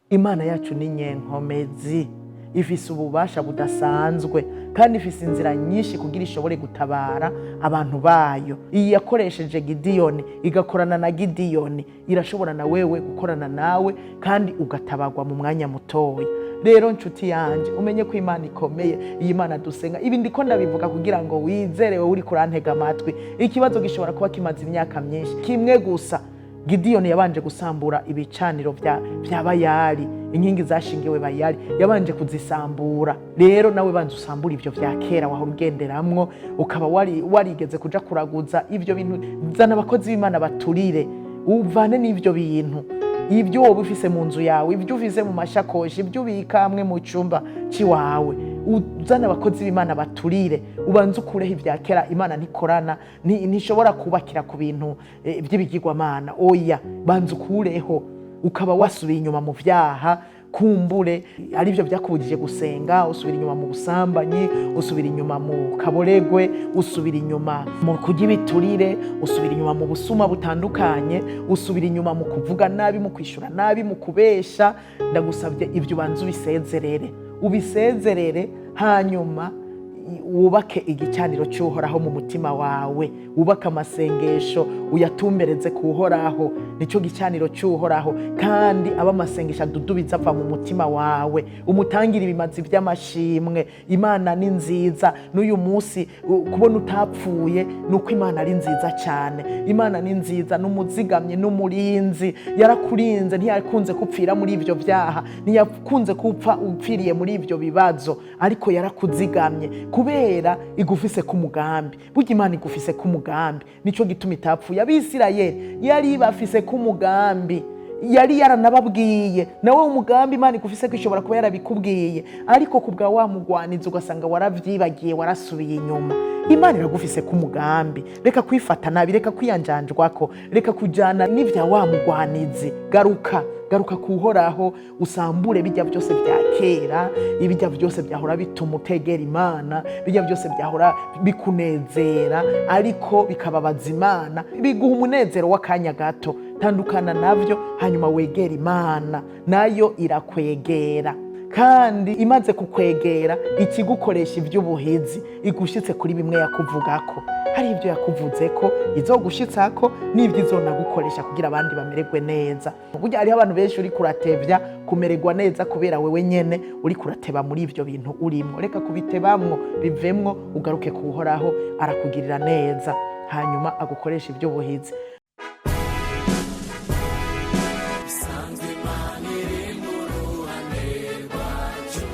Imana yacu ni nyenkomezi, ifise ububasha budasanzwe kandi ifise inzira nyinshi kugira ishobore gutabara abantu bayo. Iyi yakoresheje Gideyoni igakorana na Gideyoni, irashobora na wewe gukorana nawe kandi ugatabarwa mu mwanya mutoya. Rero nshuti yanje, umenye ko Imana ikomeye, iyi Mana dusenga. Ibi ndiko ndabivuga kugira ngo wizerewe uri kurantega amatwi. Ikibazo gishobora kuba kimaze imyaka myinshi. Kimwe gusa, Gideyoni yabanje gusambura ibicaniro vya Bayali, inkingi zashingiwe Bayali, yabanje kuzisambura. Rero nawe banze usambura ivyo vya kera wahora ugenderamwo, ukaba warigeze kuja kuraguza ivyo bintu. Zana abakozi b'Imana baturire, uvane n'ivyo bintu. Ibyo wowe ufise mu nzu yawe, ibyo ufise mu mashakoshi, ibyo ubika hamwe mu cyumba ciwawe, uzana abakozi b'Imana baturire, ubanze ukureho ibya kera. Imana ntikorana, ntishobora kubakira ku bintu by'ibigirwamana. Oya, banze ukureho, ukaba wasubiye inyuma mu vyaha. Kumbure ari byo byakubujije gusenga, usubira inyuma mu busambanyi, usubira inyuma mu kaboregwe, usubira inyuma mu kurya ibiturire, usubira inyuma mu busuma butandukanye, usubira inyuma mu kuvuga nabi, mu kwishura nabi, mu kubesha. Ndagusabye ibyo banze ubisezerere, hanyuma wubake igicaniro cy'Uhoraho mu mutima wawe, wubake amasengesho uyatumbereze kuhoraho. Nicyo gicaniro cy'Uhoraho, kandi aba amasengesho adudubiza ava mu mutima wawe. Umutangira ibimazi by'amashimwe. Imana ni nziza. N'uyu munsi kubona utapfuye nuko Imana ari nziza cyane. Imana ni nziza, n'umuzigamye n'umurinzi. Yarakurinze, ntiyakunze kupfira muri ibyo byaha, ntiyakunze kupfa upfiriye muri ibyo bibazo, ariko yarakuzigamye kubera igufiseko umugambi. Burya Imana igufiseko umugambi, nico gituma itapfuye. Abisirayeli yari bafiseko umugambi, yari yaranababwiye. Nawe umugambi Imana igufiseko ishobora kuba yarabikubwiye, ariko kubwa wa mugwaniza ugasanga waravyibagiye, warasubiye inyuma. Imana iragufiseko umugambi. Reka kwifata nabi, reka kwiyanjanjwako, reka kujana n'ivya wa mugwanizi. Garuka kuhoraho, usambure bijya byose bya kera, ibijya byose byahora bituma utegera Imana, bijya byose byahora bikunezera ariko bikababaza Imana, biguha umunezero w'akanya gato. Tandukana navyo, hanyuma wegera Imana, nayo irakwegera. Kandi imaze kukwegera, ikigukoresha iby'ubuhizi, igushitse kuri bimwe yakuvugako. Hari ibyo yakuvuzeko izogushitsako, n'ibyo izonagukoresha kugira abandi bamererwe neza. Burya hariho abantu benshi uri kuratevya kumererwa neza kubera wewe nyene uri kurateba muri ibyo bintu urimo. Reka kubitebamwo, bivemwo, ugaruke kuhoraho, arakugirira neza, hanyuma agukoresha iby'ubuhizi. Sanze manere mu ruhande rwacu,